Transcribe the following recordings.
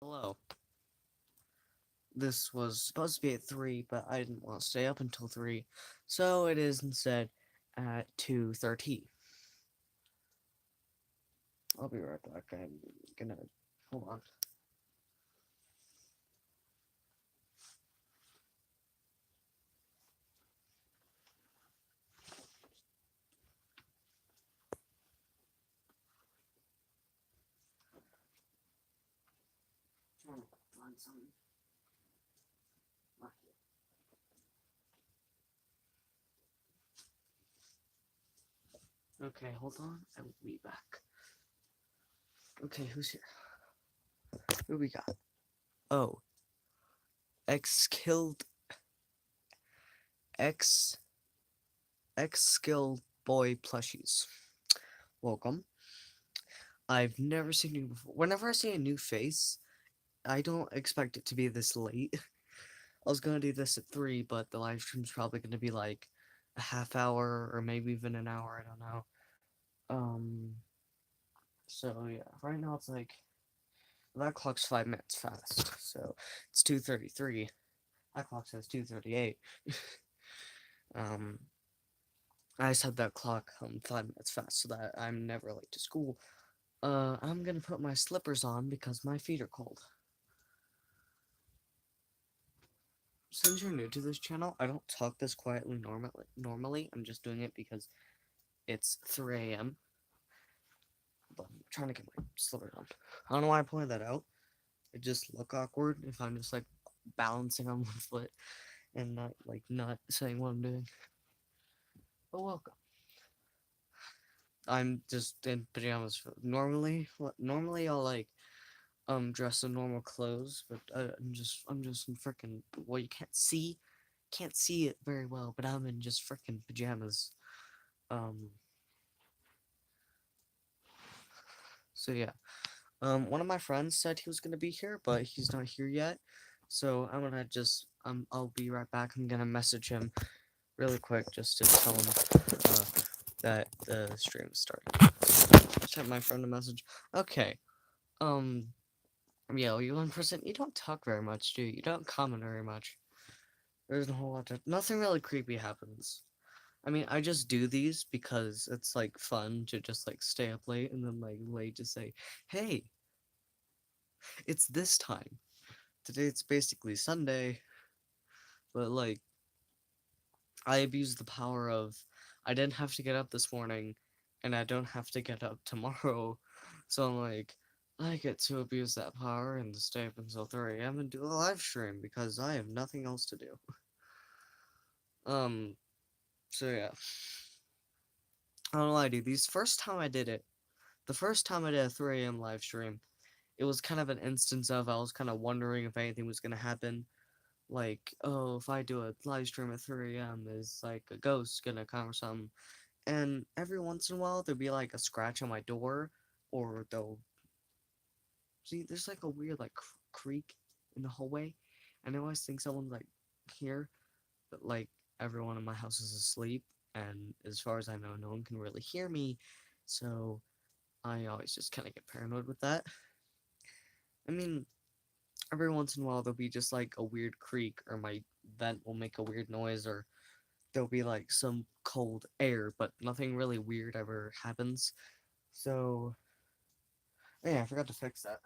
Hello. This was supposed to be at 3, but I didn't want to stay up until 3, so it is instead at 2:30. I'll be right back. I'm gonna hold on. Trying to find something. Okay, hold on. I will be back. Okay, who's here? Who we got? Oh, X killed X X skilled boy plushies. Welcome. I've never seen you before. Whenever I see a new face, I don't expect it to be this late. I was gonna do this at 3, but the live stream's probably gonna be like a half hour or maybe even an hour. I don't know. Um. So yeah, right now it's like that clock's 5 minutes fast. So it's 2:33. That clock says 2:38. um. I set that clock 5 minutes fast so that I'm never late to school. I'm gonna put my slippers on because my feet are cold. Since you're new to this channel, I don't talk this quietly normally. I'm just doing it because it's 3 a.m. But I'm trying to get my slippers on. I don't know why I pointed that out. It just look awkward if I'm just like balancing on one foot and not saying what I'm doing. But welcome. I'm just in pajamas. Normally I'll dress in normal clothes, but I'm just in freaking, well, you can't see it very well, but I'm in just freaking pajamas. Um so yeah. One of my friends said he was gonna be here, but he's not here yet. So I'm gonna just I'll be right back. I'm gonna message him really quick just to tell him that the stream is starting. Sent my friend a message. Okay. Um. Yeah, you in person. You don't talk very much, do you? You don't comment very much. There's a whole lot of nothing really creepy happens. I mean, I just do these because it's like fun to just like stay up late and then like late to say, "Hey, it's this time." Today it's basically Sunday, but like I abused the power of I didn't have to get up this morning and I don't have to get up tomorrow. So I'm like, I get to abuse that power and stay up until 3 a.m. and do a live stream because I have nothing else to do. Um, so yeah. I don't know why, dude. The first time I did a 3 a.m. live stream, it was kind of an instance of I was kind of wondering if anything was gonna happen. Like, oh, if I do a live stream at 3 a.m., is like a ghost gonna come or something? And every once in a while, there'll be like a scratch on my door, or they'll see there's like a weird like creak in the hallway, and I always think someone's like here, but like everyone in my house is asleep, and as far as I know, no one can really hear me, so I always just kind of get paranoid with that. I mean, every once in a while there'll be just like a weird creak, or my vent will make a weird noise, or there'll be like some cold air, but nothing really weird ever happens. So yeah, I forgot to fix that.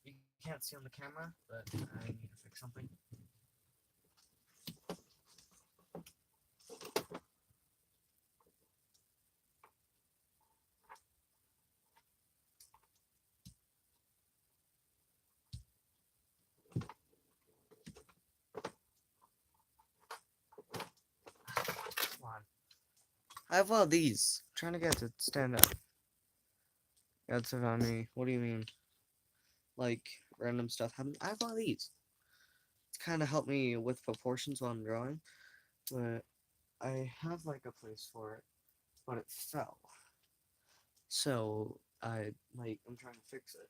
You can't see on the camera, but I need to fix something. Come on. I have one of these. I'm trying to get it to stand up. That's about me. What do you mean? Like random stuff happens. I have one of these. It's kind of helped me with proportions while I'm drawing, but I have like a place for it, but it fell. So I'm trying to fix it.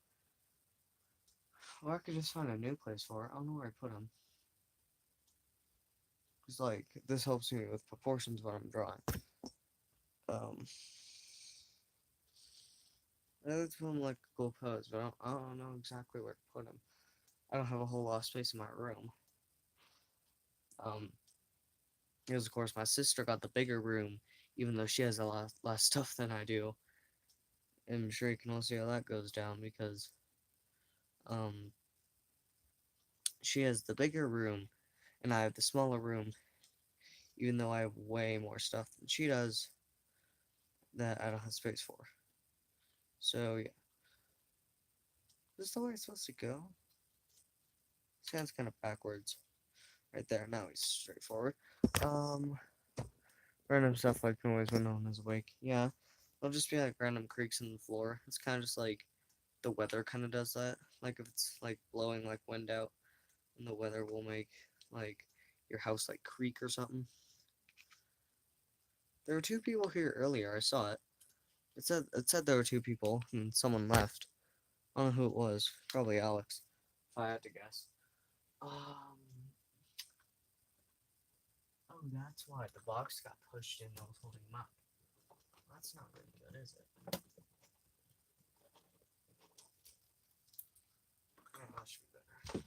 Or I could just find a new place for it. I don't know where I put them. Cause like this helps me with proportions when I'm drawing. Um, I like to put him like a cool pose, but I don't know exactly where to put him. I don't have a whole lot of space in my room. Um, because of course my sister got the bigger room, even though she has a lot less stuff than I do. And I'm sure you can all see how that goes down because um she has the bigger room and I have the smaller room, even though I have way more stuff than she does that I don't have space for. So yeah, this is the way it's supposed to go. Sounds kind of backwards. Right there. Now he's straightforward. Um, Random stuff like noise when no one is awake. Yeah, it'll just be like random creaks in the floor. It's kind of just like the weather kind of does that. Like if it's like blowing like wind out, and the weather will make like your house like creak or something. There were two people here earlier. I saw it. It said there were two people, and someone left. I don't know who it was. Probably Alex, if I had to guess. Oh, that's why the box got pushed in. I was holding him up. That's not really good, is it? Yeah, that should be better.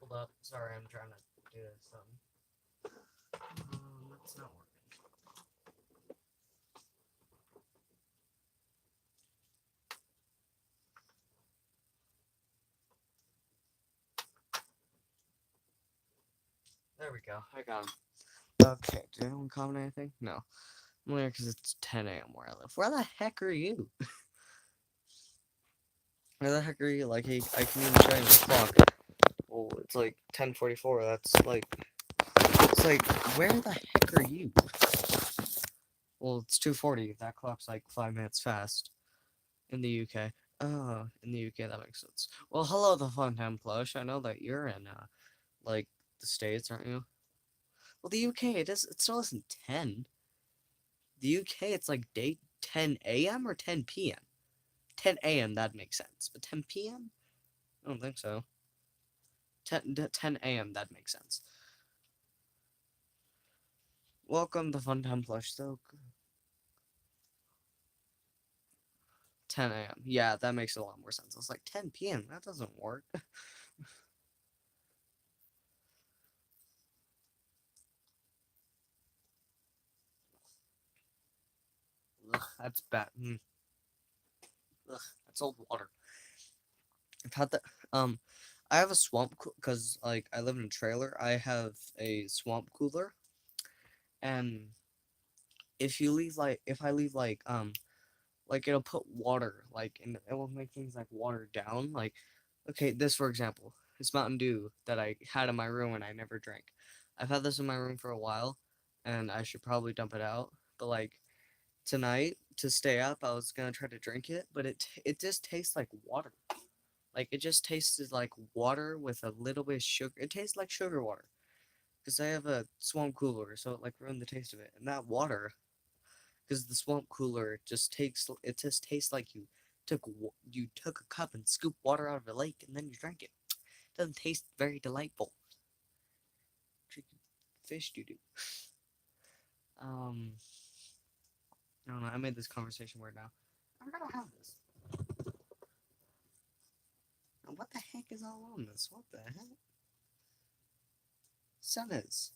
Hold up. Sorry, I'm trying to do something. That's not working. There we go. I got him. Okay, did anyone comment anything? No. I'm here because it's 10 a.m. where I live. Where the heck are you? Where the heck are you? Like, hey, I can even show you the clock. Well, it's like 10:44. That's like, it's like, where the heck are you? Well, it's 2:40. That clock's like 5 minutes fast in the UK. Oh, in the UK, that makes sense. Well, hello, the Funtime Plush. I know that you're in, like, the States, aren't you? Well, the UK, it still isn't 10. The UK, it's like day 10 a.m. or 10 p.m. 10 a.m., that makes sense. But 10 p.m.? I don't think so. 10 a.m., that makes sense. Welcome to Funtime Plush. So, 10 a.m. Yeah, that makes a lot more sense. I was like, 10 p.m., that doesn't work. Ugh, that's bad. Ugh, that's old water. I've had that. I have a swamp because like I live in a trailer. I have a swamp cooler, and if I leave like it'll put water like and it will make things like watered down. Like okay, this for example, this Mountain Dew that I had in my room and I never drank. I've had this in my room for a while, and I should probably dump it out. But like tonight to stay up, I was gonna try to drink it, but it just tastes like water. Like it just tasted like water with a little bit of sugar. It tastes like sugar water because I have a swamp cooler, so it like ruined the taste of it. And that water, because the swamp cooler it just tastes like you took a cup and scooped water out of a lake and then you drank it. It doesn't taste very delightful. Drinking fish doo doo. Um, I don't know. I made this conversation weird now. I'm gonna have this. What the heck is all on this? What the heck? Sun is.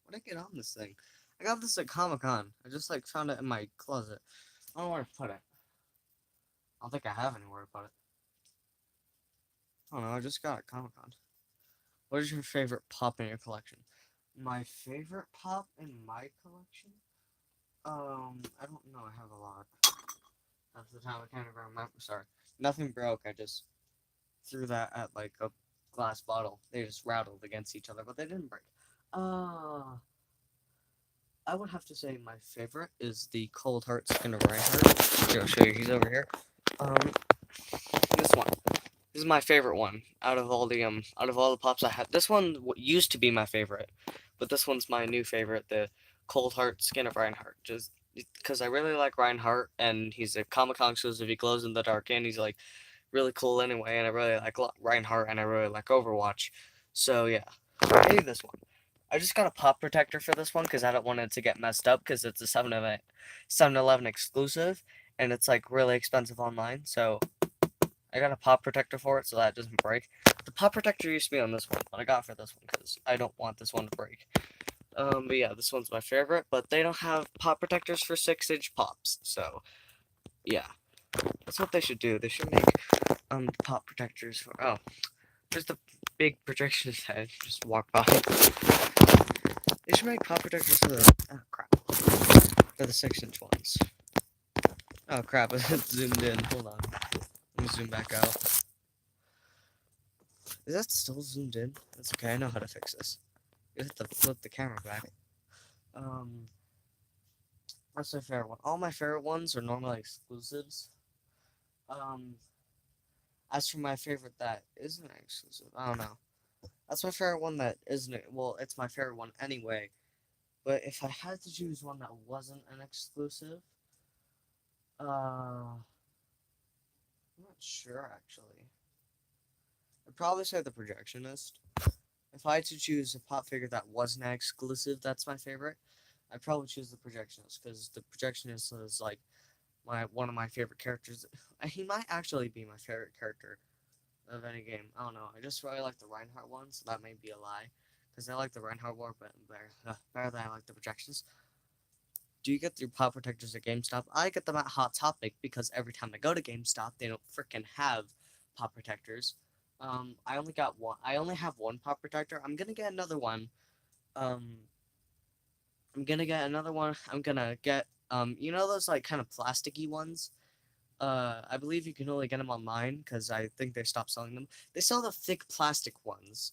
What did I get on this thing? I got this at Comic Con. I just like found it in my closet. I don't know where to put it. I don't think I have anywhere to put it. I don't know. I just got it at Comic Con. What is your favorite pop in your collection? My favorite pop in my collection? I don't know. I have a lot. That's the time I can't even remember. Sorry. Nothing broke. I just threw that at like a glass bottle. They just rattled against each other, but they didn't break. I would have to say my favorite is the Cold Heart Skin of Reinhardt. I'll show you. He's over here. Um, this one. This is my favorite one out of all the pops I had. This one used to be my favorite, but this one's my new favorite. The Cold Heart Skin of Reinhardt, just because I really like Reinhardt, and he's a Comic Con exclusive. He glows in the dark, and he's like really cool anyway. And I really like Reinhardt, and I really like Overwatch. So yeah, I hate this one. I just got a pop protector for this one because I don't want it to get messed up because it's a 7-Eleven exclusive, and it's like really expensive online. So I got a pop protector for it so that it doesn't break. The pop protector used to be on this one, but I got it for this one because I don't want this one to break. But yeah, this one's my favorite, but they don't have pop protectors for 6-inch pops, so yeah. That's what they should do. They should make pop protectors for there's the big projection head. Just walk by. They should make pop protectors for the for the 6-inch ones. Oh crap, it zoomed in. Hold on. Let me zoom back out. Is that still zoomed in? That's okay, I know how to fix this. You have to flip the camera back. That's my favorite one. All my favorite ones are normally exclusives. Um, as for my favorite that isn't exclusive, I don't know. That's my favorite one that isn't. Well, it's my favorite one anyway. But if I had to choose one that wasn't an exclusive, I'm not sure actually. I'd probably say the Projectionist. If I had to choose a pop figure that wasn't exclusive, that's my favorite. I'd probably choose the Projectionist because the Projectionist is like one of my favorite characters. He might actually be my favorite character of any game. I don't know. I just really like the Reinhardt one, so that may be a lie. Because I like the Reinhardt war better than I like the Projections. Do you get your pop protectors at GameStop? I get them at Hot Topic because every time I go to GameStop, they don't freaking have pop protectors. I only got one. I only have one pop protector. I'm gonna get another one. Um, I'm gonna get another one. I'm gonna get you know those like kind of plasticky ones. I believe you can only get them online because I think they stopped selling them. They sell the thick plastic ones,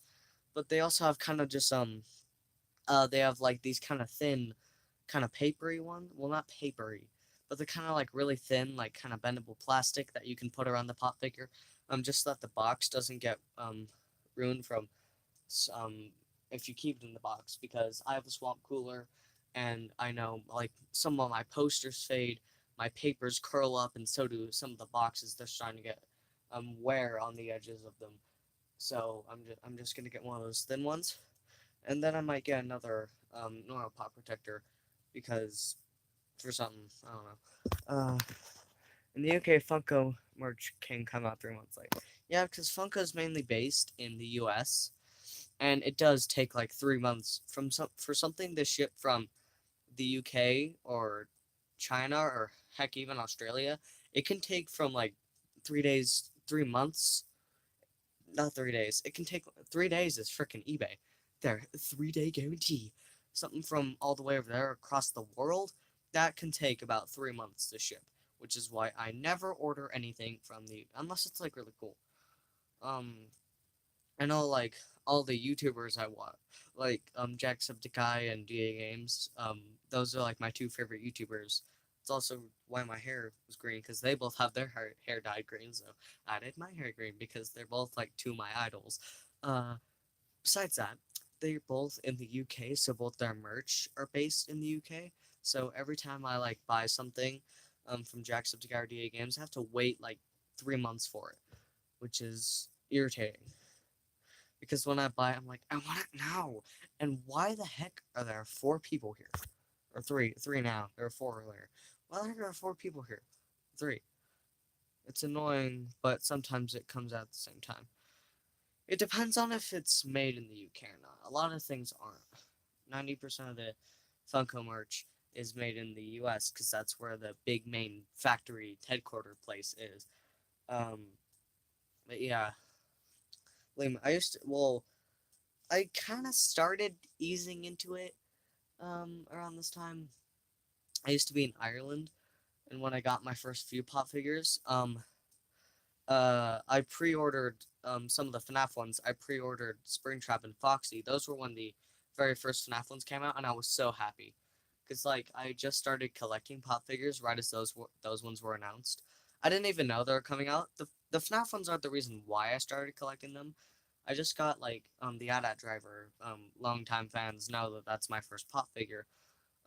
but they also have kind of just they have like these kind of thin, kind of papery one. Well, not papery, but they're kind of like really thin, like kind of bendable plastic that you can put around the pop figure. Just so that the box doesn't get ruined from um if you keep it in the box because I have a swamp cooler, and I know like some of my posters fade, my papers curl up, and so do some of the boxes. They're starting to get wear on the edges of them. So I'm just gonna get one of those thin ones, and then I might get another normal pop protector because for something I don't know. In the UK, Funko merch can come out 3 months late. Yeah, because Funko is mainly based in the US, and it does take like 3 months for something to ship from the UK or China or heck even Australia. It can take from like 3 days, 3 months, not 3 days. It can take 3 days is freaking eBay. There, 3 day guarantee. Something from all the way over there across the world that can take about 3 months to ship, which is why I never order anything from the unless it's like really cool. Um, I know like all the YouTubers I watch, like Jacksepticeye and DA Games. Those are like my two favorite YouTubers. It's also why my hair was green because they both have their hair dyed green, so I did my hair green because they're both like two of my idols. Uh, Besides that, they're both in the UK, so both their merch are based in the UK. So every time I like buy something, from Jacksepticeye or DA Games, I have to wait like 3 months for it, which is irritating because when I buy it, I'm like, I want it now. And why the heck are there 4 people here? Or three now. There were 4 earlier. Why the heck are there 4 people here? 3. It's annoying, but sometimes it comes out at the same time. It depends on if it's made in the UK or not. A lot of things aren't. 90% of the Funko merch is made in the US because that's where the big main factory headquarter place is. Um, but yeah, Liam, I kind of started easing into it around this time. I used to be in Ireland, and when I got my first few pop figures, I pre-ordered some of the FNAF ones. I pre-ordered Springtrap and Foxy. Those were when the very first FNAF ones came out, and I was so happy because like I just started collecting pop figures right as those ones were announced. I didn't even know they were coming out. The the FNAF ones aren't the reason why I started collecting them. I just got like the AT-AT driver. Longtime fans know that that's my first pop figure.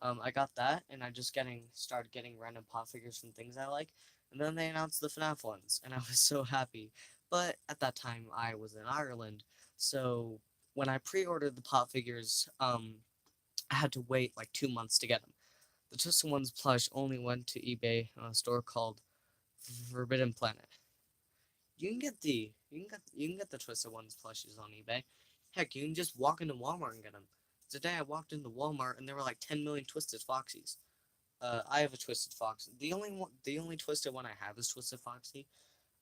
I got that, and I just started getting random pop figures from things I like, and then they announced the FNAF ones, and I was so happy. But at that time, I was in Ireland, so when I pre-ordered the pop figures, I had to wait like 2 months to get them. The Twisted Ones plush only went to eBay on a store called Forbidden Planet. You can get the Twisted Ones plushes on eBay. Heck, you can just walk into Walmart and get them. Today I walked into Walmart and there were like 10 million Twisted Foxies. I have a Twisted Fox. The only Twisted one I have is Twisted Foxy.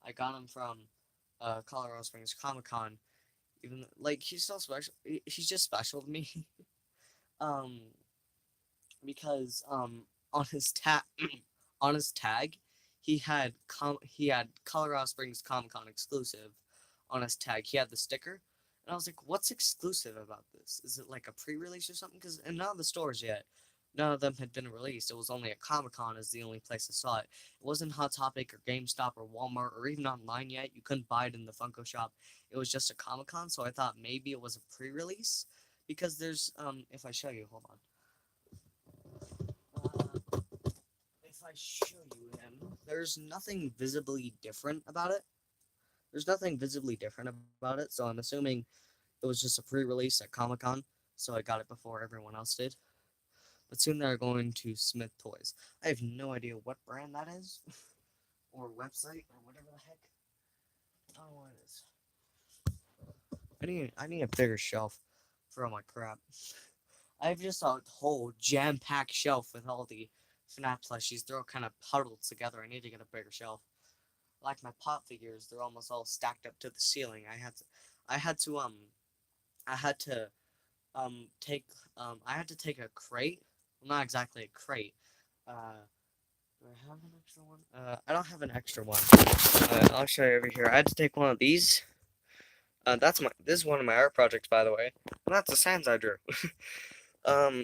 I got him from Colorado Springs Comic Con. Even like he's so special. He's just special to me. um, because on his tag on his tag he had Colorado Springs Comic Con exclusive on his tag. He had the sticker, and I was like, "What's exclusive about this? Is it like a pre-release or something?" Because in none of the stores yet, none of them had been released. It was only at Comic Con is the only place I saw it. It wasn't Hot Topic or GameStop or Walmart or even online yet. You couldn't buy it in the Funko shop. It was just a Comic Con, so I thought maybe it was a pre-release because there's if I show you, hold on. Uh, if I show you him, there's nothing visibly different about it. There's nothing visibly different about it, so I'm assuming it was just a pre-release at Comic-Con, so I got it before everyone else did. But soon they're going to Smith Toys. I have no idea what brand that is, or website, or whatever the heck. I don't know what it is. I need a bigger shelf for all my crap. I have just a whole jam-packed shelf with all the FNAF plushies. They're all kind of puddled together. I need to get a bigger shelf. Like my pop figures, they're almost all stacked up to the ceiling. I had to I had to take I had to take a crate. Well, not exactly a crate. Do I have an extra one? I don't have an extra one. I'll show you over here. I had to take one of these. This is one of my art projects, by the way. And that's the signs I drew. um,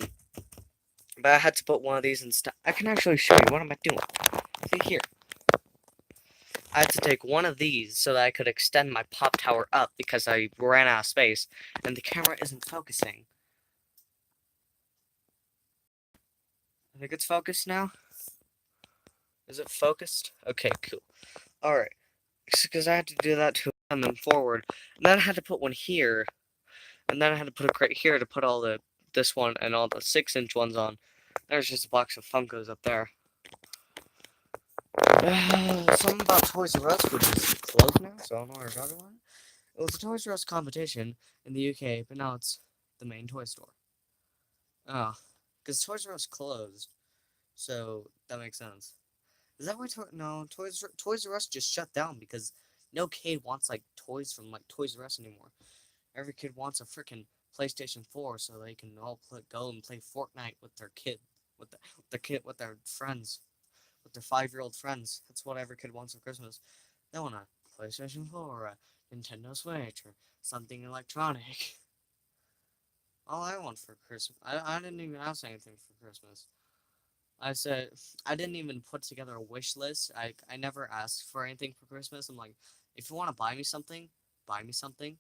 but I had to put one of these in I can actually show you. What am I doing? See here. I had to take one of these so that I could extend my pop tower up because I ran out of space, and the camera isn't focusing. I think it's focused now. Is it focused? Okay, cool. Alright. Because I had to do that to extend them forward. And then I had to put one here. And then I had to put a crate here to put all this one and all the 6-inch ones on. There's just a box of Funkos up there. Something about Toys R Us, which is closed now, so I don't know what we're talking about. It was a Toys R Us competition in the UK, but now it's the main toy store. Oh, because Toys R Us closed, so that makes sense. Is that why? No, Toys R Us just shut down because no kid wants like toys from like Toys R Us anymore. Every kid wants a freaking PlayStation 4 so they can all go and play Fortnite with their kid, with their friends, with their 5-year-old friends. That's what every kid wants for Christmas. They want a PlayStation 4 or a Nintendo Switch or something electronic. All I want for Christmas, I didn't even ask anything for Christmas. I said, I didn't even put together a wish list. I never asked for anything for Christmas. I'm like, if you want to buy me something, buy me something.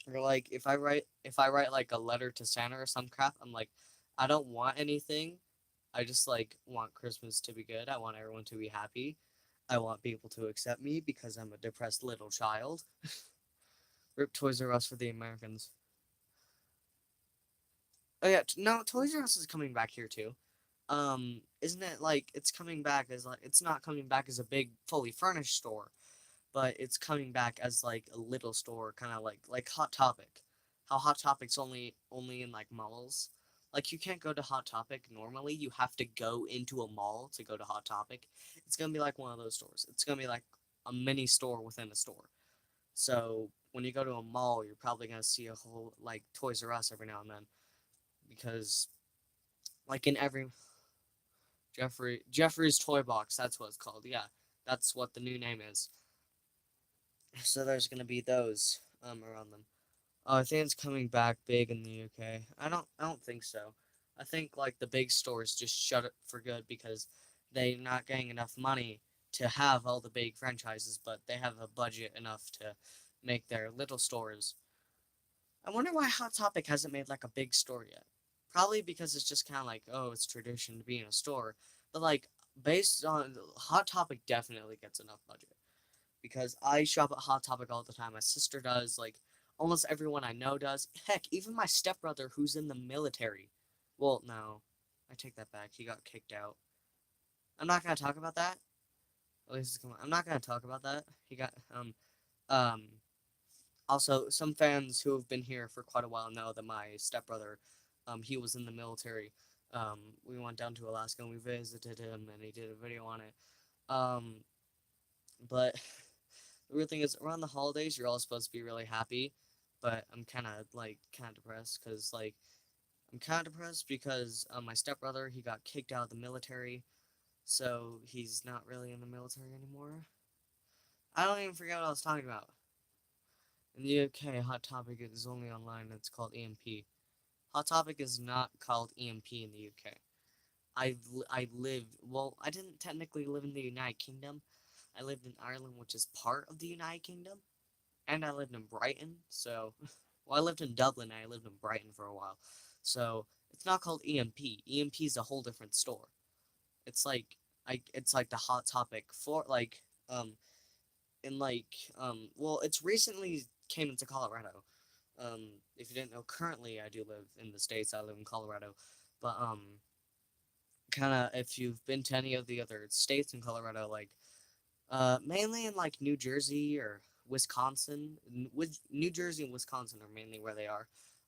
Or like, if I write like a letter to Santa or some crap, I'm like, I don't want anything. I just like want Christmas to be good. I want everyone to be happy. I want people to accept me because I'm a depressed little child. Rip Toys R Us for the Americans. Oh yeah, no, Toys R Us is coming back here too. Isn't it like it's coming back as like it's not coming back as a big fully furnished store, but it's coming back as like a little store, kind of like Hot Topic. How Hot Topic's only in like malls. Like you can't go to Hot Topic normally. You have to go into a mall to go to Hot Topic. It's gonna be like one of those stores. It's gonna be like a mini store within a store. So when you go to a mall, you're probably gonna see a whole like Toys R Us every now and then because like in every Jeffrey's Toy Box, that's what it's called. Yeah, that's what the new name is. So there's gonna be those around them. Oh, I think it's coming back big in the UK. I don't think so. I think like the big stores just shut it for good because they're not getting enough money to have all the big franchises, but they have a budget enough to make their little stores. I wonder why Hot Topic hasn't made like a big store yet. Probably because it's just kind of like, oh, it's tradition to be in a store. But like, based on Hot Topic, definitely gets enough budget because I shop at Hot Topic all the time. My sister does. Like, almost everyone I know does. Heck, even my stepbrother, who's in the military. Well, no, I take that back. He got kicked out. I'm not gonna talk about that. At least, I'm not gonna talk about that. He got um Also, some fans who have been here for quite a while know that my stepbrother, he was in the military. We went down to Alaska and we visited him, and he did a video on it. Um, but the weird thing is, around the holidays, you're all supposed to be really happy, but I'm kind of depressed because my stepbrother, he got kicked out of the military, so he's not really in the military anymore. I don't even forget what I was talking about. In the UK, Hot Topic is only online. It's called EMP. Hot Topic is not called EMP in the UK. I lived, well, I didn't technically live in the United Kingdom. I lived in Ireland, which is part of the United Kingdom, and I lived in Brighton. So, well, I lived in Dublin. And I lived in Brighton for a while. So it's not called EMP. EMP is a whole different store. It's like it's like the Hot Topic for in like well, it's recently came into Colorado. If you didn't know, currently I do live in the States. I live in Colorado, but kind of if you've been to any of the other states in Colorado, like mainly in like New Jersey or Wisconsin, with New Jersey and Wisconsin are mainly where they are.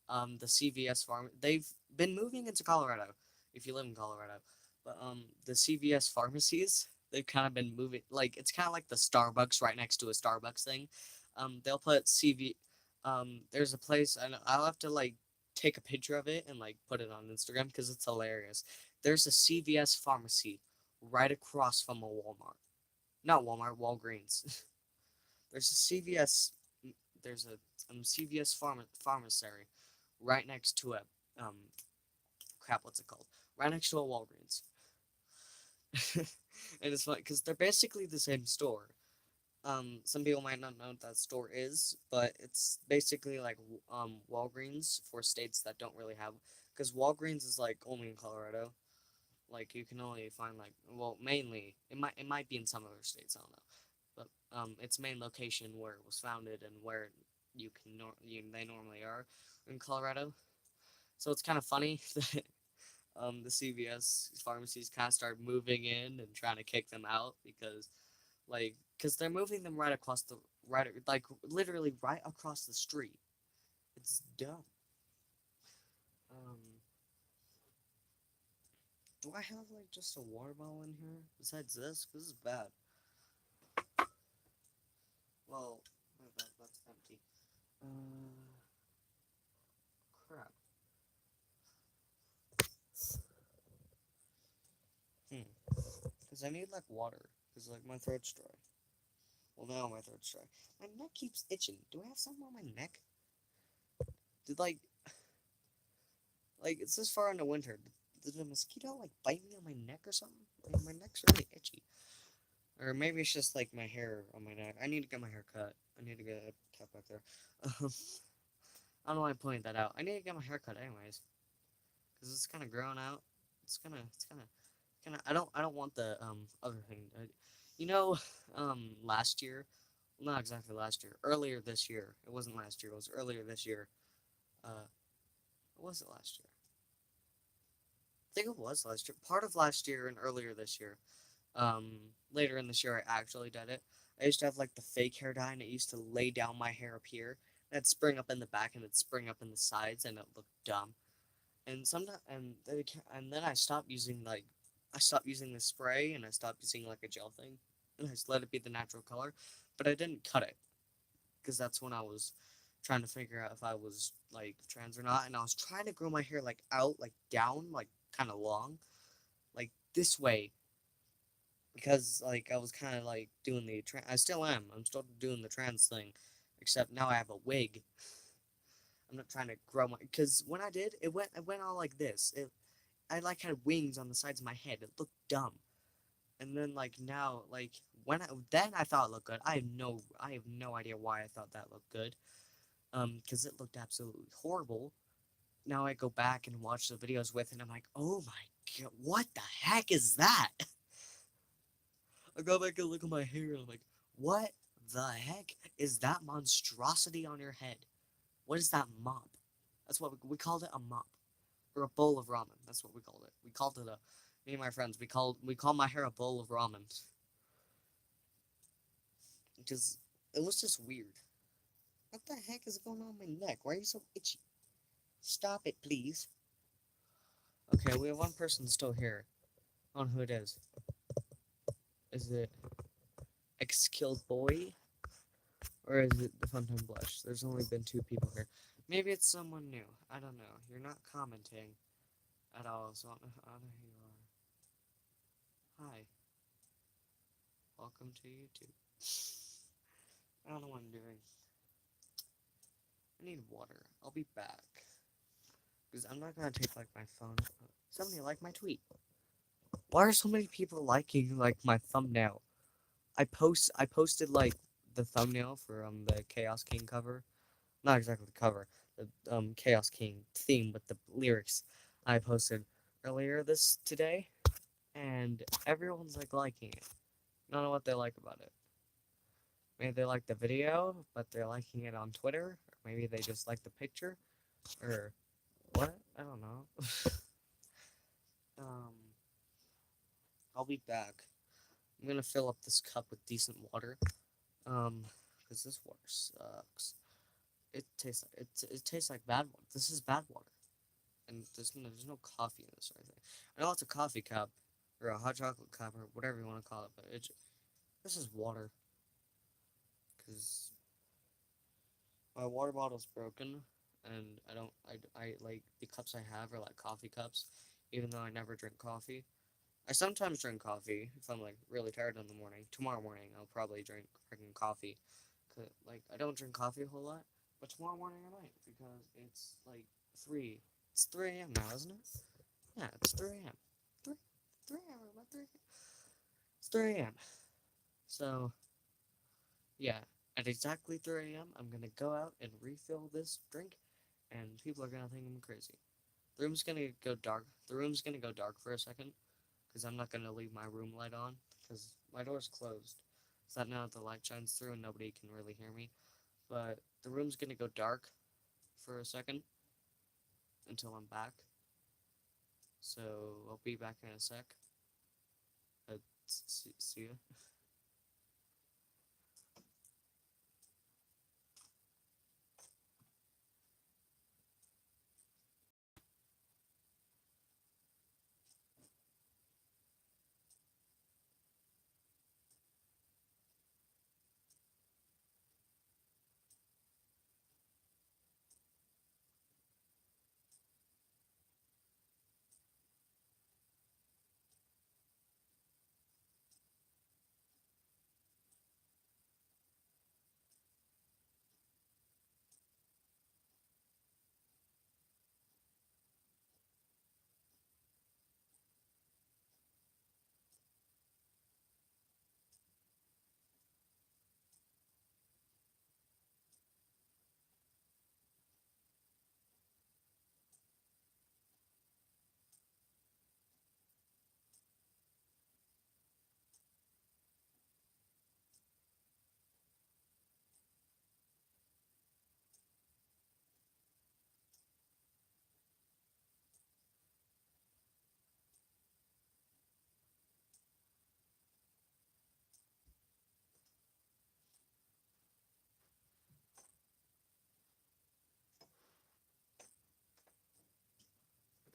The CVS farm, they've been moving into Colorado. If you live in Colorado, but the CVS pharmacies, they've kind of been moving. Like it's kind of like the Starbucks right next to a Starbucks thing. They'll put CV. There's a place, and I'll have to like take a picture of it and like put it on Instagram because it's hilarious. There's a CVS pharmacy right across from a Walmart. Not Walmart, Walgreens. There's a CVS. There's a CVS pharmacy right next to a um crap. What's it called? Right next to a Walgreens. And it's funny because they're basically the same store. Some people might not know what that store is, but it's basically like Walgreens for states that don't really have. Because Walgreens is like only in Colorado. Like you can only find like, well, mainly it might be in some other states. I don't know, but its main location where it was founded and where they normally are in Colorado. So it's kind of funny that the CVS pharmacies kind of start moving in and trying to kick them out because they're moving them right across the right like literally right across the street. It's dumb. Um, do I have like just a water bottle in here besides this? Cause this is bad. Well, that's empty. Uh, Crap. Cause I need like water. Cause like my throat's dry. Well, now my throat's dry. My neck keeps itching. Do I have something on my neck? Did like it's this far into winter. Did a mosquito like bite me on my neck or something? Like, my neck's really itchy. Or maybe it's just like my hair on my neck. I need to get my hair cut. I need to get it cut back there. I don't know why I'm pointing that out. I need to get my hair cut anyways, cause it's kind of growing out. It's kind of. I don't want the other thing. You know, last year, well, not exactly last year. Earlier this year. It wasn't last year. It was earlier this year. Uh, what was it last year? I think it was last year. Part of last year and earlier this year. Later in this year, I actually did it. I used to have like the fake hair dye, and it used to lay down my hair up here. And it'd spring up in the back, and it'd spring up in the sides, and it looked dumb. And sometimes, and then I stopped using the spray, and I stopped using like a gel thing, and I just let it be the natural color. But I didn't cut it because that's when I was trying to figure out if I was like trans or not, and I was trying to grow my hair like out, like down, like kind of long, like this way because like I was kind of like doing I still am. I'm still doing the trans thing, except now I have a wig. I'm not trying to grow my because when I did, it went all like this. I like had wings on the sides of my head. It looked dumb. And then like now like Then I thought it looked good. I have no idea why I thought that looked good. Because it looked absolutely horrible. Now I go back and watch the videos with, and I'm like, oh my god, what the heck is that? I go back and look at my hair, and I'm like, what the heck is that monstrosity on your head? What is that mop? That's what we called it, a mop or a bowl of ramen. That's what we called it. We called it a. Me and my friends, we called my hair a bowl of ramen because it was just weird. What the heck is going on my neck? Why are you so itchy? Stop it, please. Okay, we have one person still here. I don't know who it is. Is it X-Killed Boy? Or is it the Funtime Plush? There's only been 2 people here. Maybe it's someone new. I don't know. You're not commenting at all, so I don't know who you are. Hi. Welcome to YouTube. I don't know what I'm doing. I need water. I'll be back. Because I'm not gonna take like my phone. Somebody like my tweet. Why are so many people liking like my thumbnail? I posted like the thumbnail for the Chaos King cover. Not exactly the cover. The Chaos King theme with the lyrics I posted earlier today, and everyone's like liking it. I don't know what they like about it. Maybe they like the video, but they're liking it on Twitter, or maybe they just like the picture, or what? I don't know. um, I'll be back. I'm gonna fill up this cup with decent water. Because this water sucks. It tastes like bad water. This is bad water, and there's no coffee in this or anything. I know it's a coffee cup or a hot chocolate cup or whatever you want to call it, but this is water. Because my water bottle's broken, and I like the cups I have are like coffee cups, even though I never drink coffee. I sometimes drink coffee if I'm like really tired in the morning. Tomorrow morning I'll probably drink freaking coffee. Like I don't drink coffee a whole lot, but tomorrow morning I might because it's like 3. It's 3 a.m. now, isn't it? Yeah, it's 3 a.m. 3 a.m. About 3. It's 3 a.m. So yeah, at exactly 3 a.m. I'm gonna go out and refill this drink, and people are gonna think I'm crazy. The room's gonna go dark. The room's gonna go dark for a second, because I'm not gonna leave my room light on, because my door's closed. So that now the light shines through and nobody can really hear me. But the room's gonna go dark for a second until I'm back. So I'll be back in a sec. See ya.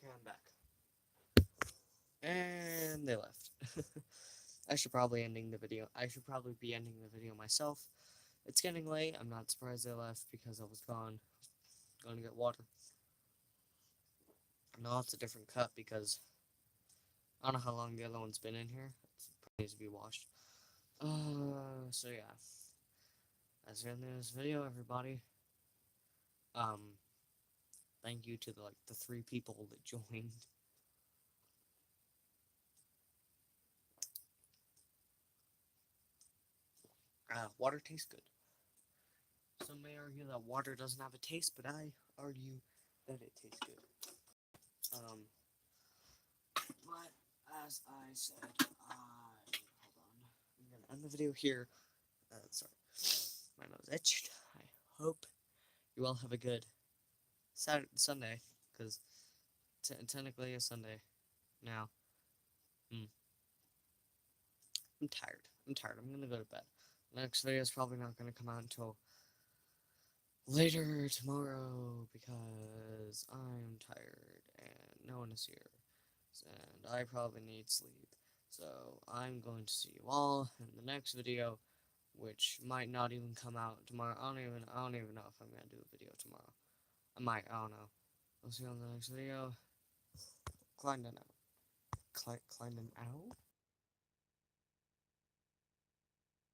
Okay, I'm back. And they left. I should probably ending the video. I should probably be ending the video myself. It's getting late. I'm not surprised they left because I was going to get water. No, it's a different cup because I don't know how long the other one's been in here. It probably needs to be washed. So yeah. That's the end of this video, everybody. Um, thank you to the 3 people that joined. Water tastes good. Some may argue that water doesn't have a taste, but I argue that it tastes good. But as I said, hold on. I'm gonna end the video here. Sorry, my nose itched. I hope you all have a good Sunday, because technically a Sunday now. I'm tired. I'm gonna go to bed. Next video is probably not gonna come out until later tomorrow because I'm tired and no one is here. And I probably need sleep. So I'm going to see you all in the next video, which might not even come out tomorrow. I don't even know if I'm gonna do a video tomorrow. I don't know. I'll see you on the next video. Klein out.